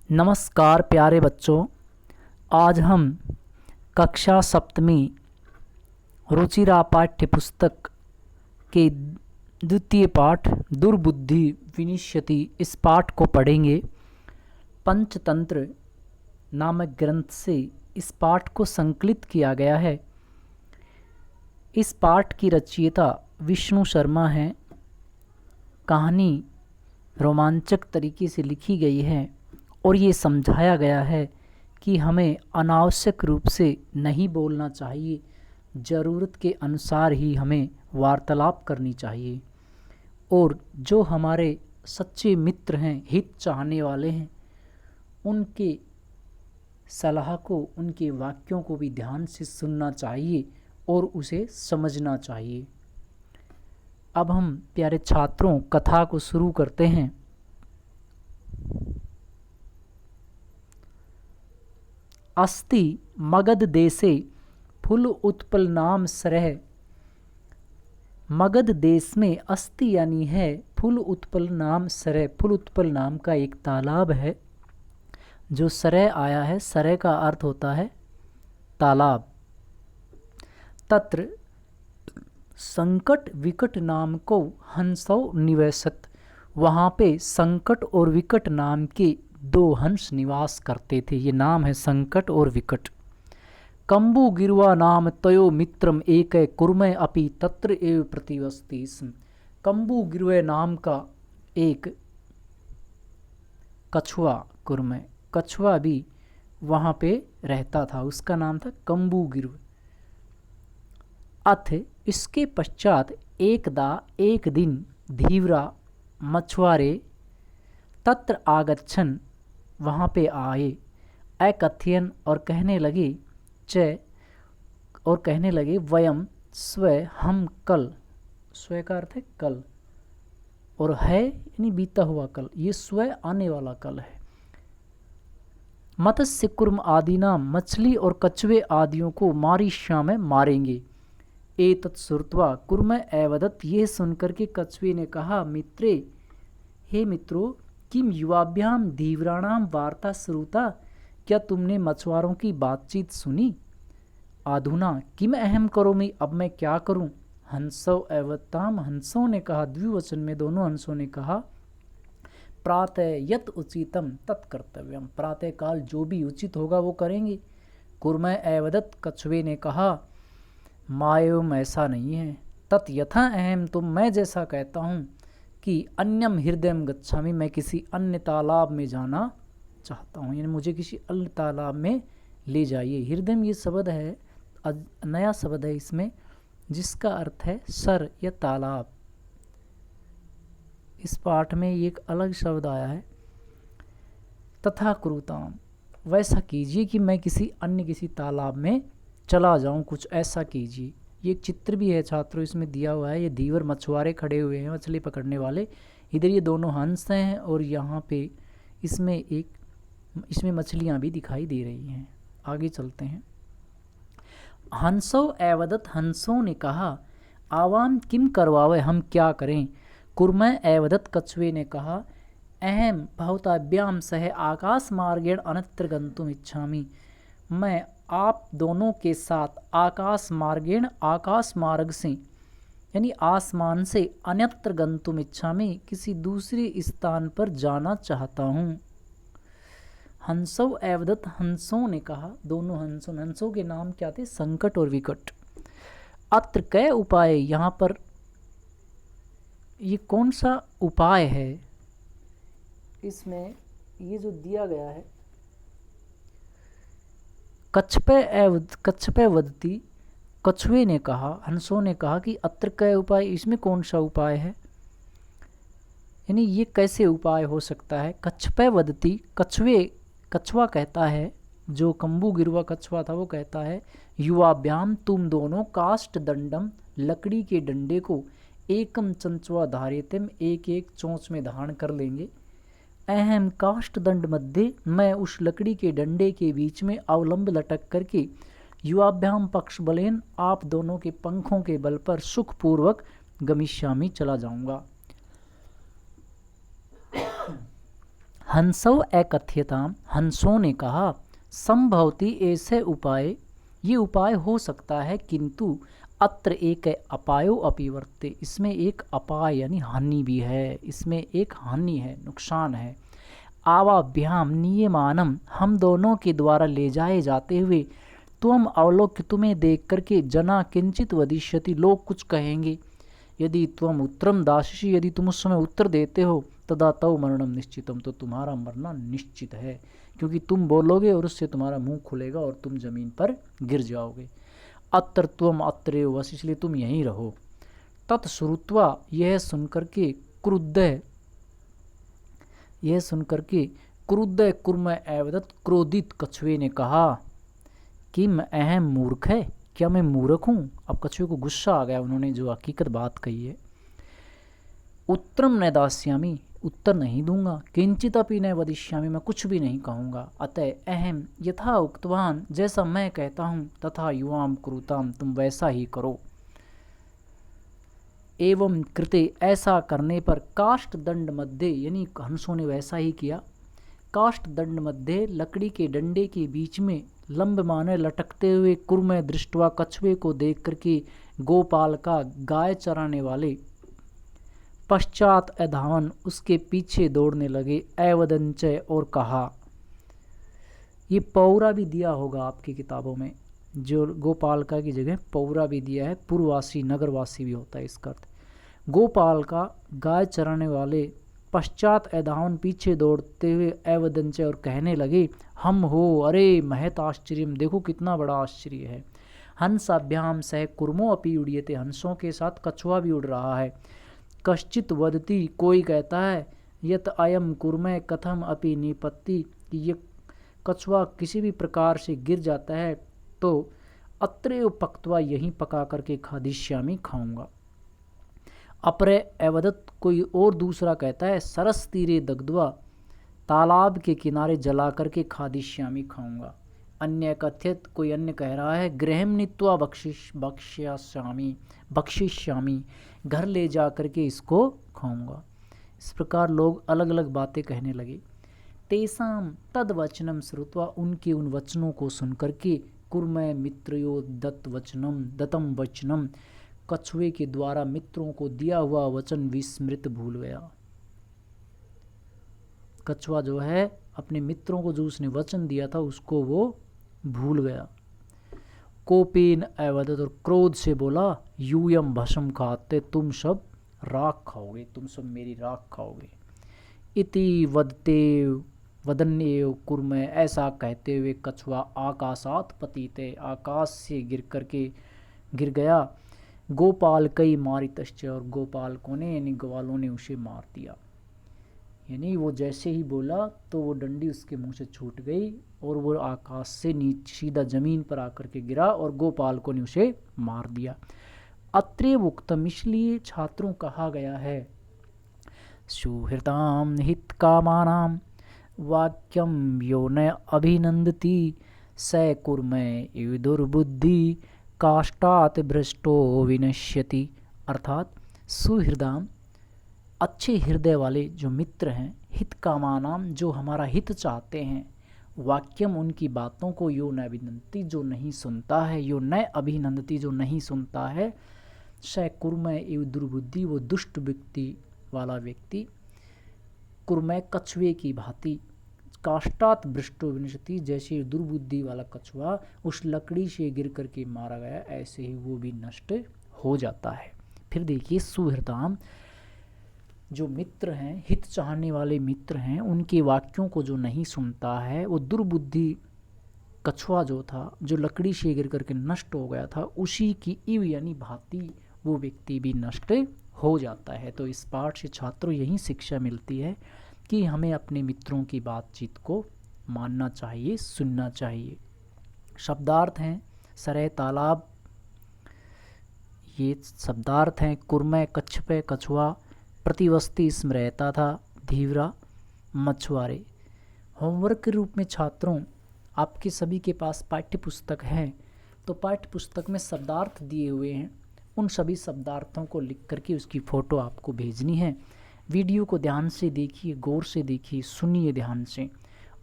नमस्कार प्यारे बच्चों। आज हम कक्षा सप्तमी रुचिरा पाठ्य पुस्तक के द्वितीय पाठ दुर्बुद्धि विनिश्यति इस पाठ को पढ़ेंगे। पंचतंत्र नामक ग्रंथ से इस पाठ को संकलित किया गया है। इस पाठ की रचयिता विष्णु शर्मा हैं। कहानी रोमांचक तरीके से लिखी गई है और ये समझाया गया है कि हमें अनावश्यक रूप से नहीं बोलना चाहिए, ज़रूरत के अनुसार ही हमें वार्तालाप करनी चाहिए। और जो हमारे सच्चे मित्र हैं, हित चाहने वाले हैं, उनके सलाह को, उनके वाक्यों को भी ध्यान से सुनना चाहिए और उसे समझना चाहिए। अब हम प्यारे छात्रों कथा को शुरू करते हैं। अस्ति मगध देशे फुल उत्पल नाम सरह। मगध देश में अस्ति यानी है फुल उत्पल नाम सरह। फुल उत्पल नाम का एक तालाब है जो सरह आया है। सरह का अर्थ होता है तालाब। तत्र संकट विकट नाम को हंसौ निवसत। वहाँ पे संकट और विकट नाम के दो हंस निवास करते थे। ये नाम है संकट और विकट। कंबु गिरवा नाम तयो मित्रम एक कुर्मय अपि तत्र एव प्रतिवस्ति स्म। कंबु गिरवे नाम का एक कछुआ, कुर्मय कछुआ भी वहाँ पे रहता था। उसका नाम था कंबु गिरव। अथ इसके पश्चात एकदा एक दिन धीवरा मछुआरे तत्र आगच्छन वहाँ पे आए। अकथयन और कहने लगे वयम स्व हम कल। स्व का अर्थ है कल और है यानी बीता हुआ कल। ये स्व आने वाला कल है। मत्स्य कुर्म आदि नाम मछली और कछुए आदियों को मारीश्या में मारेंगे। एतत् श्रुत्वा कुर्म एवदत्। ये सुनकर के कछुए ने कहा, मित्रे हे मित्रों, किम युवाभ्याम धीवराणाम वार्ता श्रुता। क्या तुमने मछुआरों की बातचीत सुनी? आधुना किम अहम करोमि। अब मैं क्या करूं? हंसौ एवताम। हंसों ने कहा, द्विवचन में दोनों हंसों ने कहा, प्रातः यत उचितम तत्कर्तव्यम। प्रातः काल जो भी उचित होगा वो करेंगे। कुर्म एवदत्। कछुए ने कहा, मायम ऐसा नहीं है। तत् यथा अहम। तुम मैं जैसा कहता हूँ कि अन्यम हृदयम गच्छामि। मैं किसी अन्य तालाब में जाना चाहता हूँ, यानी मुझे किसी अन्य तालाब में ले जाइए। हृदयम ये शब्द है, नया शब्द है इसमें, जिसका अर्थ है सर या तालाब। इस पाठ में एक अलग शब्द आया है, तथा कुरुताम। वैसा कीजिए कि मैं किसी तालाब में चला जाऊं, कुछ ऐसा कीजिए। ये एक चित्र भी है छात्रों, इसमें दिया हुआ है। ये धीवर मछुआरे खड़े हुए हैं, मछली पकड़ने वाले। इधर ये दोनों हंस हैं और यहाँ पे इसमें मछलियाँ भी दिखाई दे रही हैं। आगे चलते हैं। हंसो एवदत्। हंसों ने कहा, आवाम किम करवावे। हम क्या करें? कुर्मय एवदत्। कछुए ने कहा, अहम भवताभ्याम सह आकाश मार्गेण अन्यत्र गंतुम इच्छामि। मैं आप दोनों के साथ आकाश मार्ग से यानी आसमान से अन्यत्र गंतुम इच्छामि, किसी दूसरे स्थान पर जाना चाहता हूँ। हंसौ एवदत्। हंसों ने कहा, दोनों हंसों के नाम क्या थे? संकट और विकट। अत्र कै उपाय। यहाँ पर ये कौन सा उपाय है? इसमें ये जो दिया गया है, कच्छपे वदती। कछुए ने कहा, हंसों ने कहा कि अत्र कै उपाय, इसमें कौन सा उपाय है, यानी ये कैसे उपाय हो सकता है? कच्छपे वदती। कछुआ कहता है, जो कंबु गिरवा कछुआ था वो कहता है, युवाभ्याम तुम दोनों काष्ठ दंडम लकड़ी के डंडे को एकम चंचवा धार्यतम एक एक चोंच में धारण कर लेंगे। अहम काष्ठ दंड मध्य। मैं उस लकड़ी के डंडे के बीच में अवलंब लटक करके युवाभ्याम पक्ष बलेन आप दोनों के पंखों के बल पर सुखपूर्वक गमिष्यामि चला जाऊंगा। हंसौ एकथ्यताम, हंसों ने कहा, संभवती ऐसे उपाय, ये उपाय हो सकता है, किंतु अत्र एक अपायो अपि वर्ते, इसमें एक अपाय यानी हानि भी है, इसमें एक हानि है, नुकसान है। आवाभ्याम नियमानम, हम दोनों के द्वारा ले जाए जाते हुए, त्वम अवलोक्य, तुम्हें देख करके, जना किंचित वदिष्यति, लोग कुछ कहेंगे, यदि त्वम उत्तरम दास्यसि, यदि तुम उस समय उत्तर देते हो, तदा तव मरणम निश्चितम, तो तुम्हारा मरना निश्चित है, क्योंकि तुम बोलोगे और उससे तुम्हारा मुंह खुलेगा और तुम जमीन पर गिर जाओगे। अत्र त्वम अत्रैव वस, इसलिए तुम यहीं रहो। तत्श्रुत्वा, यह सुनकर के, क्रुद्ध, यह सुनकर के, क्रुद्ध कुर्म एवदत्, क्रोधित कछुए ने कहा, कि मैं अहम मूर्ख है, क्या मैं मूर्ख हूँ। अब कछुए को गुस्सा आ गया, उन्होंने जो हकीकत बात कही है। उत्तरम न दास्यामि, उत्तर नहीं दूंगा, किंचित अपि न वदिष्यामि, मैं कुछ भी नहीं कहूँगा। अतः अहम यथा उक्तवान, जैसा मैं कहता हूँ, तथा युवाम कुरुताम, तुम वैसा ही करो। एवं कृते, ऐसा करने पर, काष्ठ दंड मध्य, यानी हंसों ने वैसा ही किया, काष्ठ दंड मध्य, लकड़ी के डंडे के बीच में लंबमाने लटकते हुए, कुर्म दृष्टवा, कछुए को देख करके, गोपाल का, गाय चराने वाले, पश्चात अधावन, उसके पीछे दौड़ने लगे, एवदंचय, और कहा, ये पौरा भी दिया होगा आपकी किताबों में, जो गोपाल का की जगह पौरा भी दिया है, पूर्ववासी नगरवासी भी होता है इसका अर्थ। गोपाल का, गाय चराने वाले, पश्चात अधावन, पीछे दौड़ते हुए, एवदंचय, और कहने लगे, हम हो, अरे महत आश्चर्यम, देखो कितना बड़ा आश्चर्य है। हंसाभ्याम सह कुर्मो अपि उड़ीयते, हंसों के साथ कछुआ भी उड़ रहा है। कश्चित वदति, कोई कहता है, यत अयम कुर्म कथम अपि निपत्ति, कि ये कछुआ किसी भी प्रकार से गिर जाता है तो अत्रैव पक्त्वा, यहीं पका करके, खादिष्यामि, खाऊंगा। अपरे एवदत, कोई और दूसरा कहता है, सरस तीरे दग्ध्वा, तालाब के किनारे जला करके, खादिष्यामि, खाऊंगा। अन्य कथित, कोई अन्य कह रहा है, गृहम नीत्वा बक्षिष्यामि, घर ले जा करके इसको खाऊंगा। इस प्रकार लोग अलग अलग बातें कहने लगे। तेसाम तद वचनम श्रुत्वा, उनके उन वचनों को सुन करके, कुर्मय मित्रयो दत्तम वचनम, कछुए के द्वारा मित्रों को दिया हुआ वचन विस्मृत, भूल गया। कछुआ जो है, अपने मित्रों को जो उसने वचन दिया था, उसको वो भूल गया। कोपेन एवदत, और क्रोध से बोला, यूयम भस्म खाते, तुम सब राख खाओगे, तुम सब मेरी राख खाओगे। इति वदन्येव कुर्म, ऐसा कहते हुए कछुआ आकाशात पतिते, आकाश से गिर गया। गोपाल कई मारितश्च, और गोपालकों ने, यानी ग्वालों ने उसे मार दिया। यानी वो जैसे ही बोला तो वो डंडी उसके मुंह से छूट गई और वो आकाश से नीचे सीधा जमीन पर आकर के गिरा और गोपालकों ने उसे मार दिया। अत्रैव उक्तम, इसलिए छात्रों कहा गया है, सुहृताम हित कामानाम वाक्यम यो न अभिनंदति स कुर्मय इव दुर्बुद्धि काष्ठात् भ्रष्टो विनश्यति। अर्थात सुहृदाम, अच्छे हृदय वाले जो मित्र हैं, हित कामानाम, जो हमारा हित चाहते हैं, वाक्यम, उनकी बातों को, यो न अभिनंदति, जो नहीं सुनता है, यो न अभिनंदति, जो नहीं सुनता है, स कुर्मय इव दुर्बुद्धि, वो दुष्ट व्यक्ति वाला व्यक्ति, कुर्मय, कछुए की भांति, काष्ठात् भ्रष्टो विनश्यति, जैसे दुर्बुद्धि वाला कछुआ उस लकड़ी से गिर करके मारा गया, ऐसे ही वो भी नष्ट हो जाता है। फिर देखिए, सुहृताम, जो मित्र हैं, हित चाहने वाले मित्र हैं, उनके वाक्यों को जो नहीं सुनता है, वो दुर्बुद्धि कछुआ जो था, जो लकड़ी से गिर करके नष्ट हो गया था, उसी की इव यानी भांति वो व्यक्ति भी नष्ट हो जाता है। तो इस पाठ से छात्रों यही शिक्षा मिलती है कि हमें अपने मित्रों की बातचीत को मानना चाहिए, सुनना चाहिए। शब्दार्थ हैं सरय तालाब, ये शब्दार्थ हैं कुर्मय कच्छपे कछुआ, प्रतिवस्ती इसमें रहता था धीवरा मछुआरे। होमवर्क के रूप में छात्रों आपके सभी के पास पाठ्य पुस्तक है, तो पाठ्य पुस्तक में शब्दार्थ दिए हुए हैं, उन सभी शब्दार्थों को लिख करके उसकी फ़ोटो आपको भेजनी है। वीडियो को ध्यान से देखिए, गौर से देखिए, सुनिए ध्यान से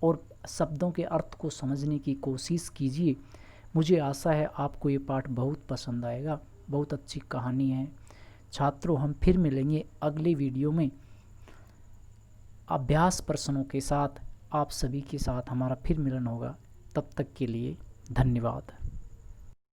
और शब्दों के अर्थ को समझने की कोशिश कीजिए। मुझे आशा है आपको ये पाठ बहुत पसंद आएगा। बहुत अच्छी कहानी है। छात्रों, हम फिर मिलेंगे अगले वीडियो में अभ्यास प्रश्नों के साथ। आप सभी के साथ हमारा फिर मिलन होगा। तब तक के लिए धन्यवाद।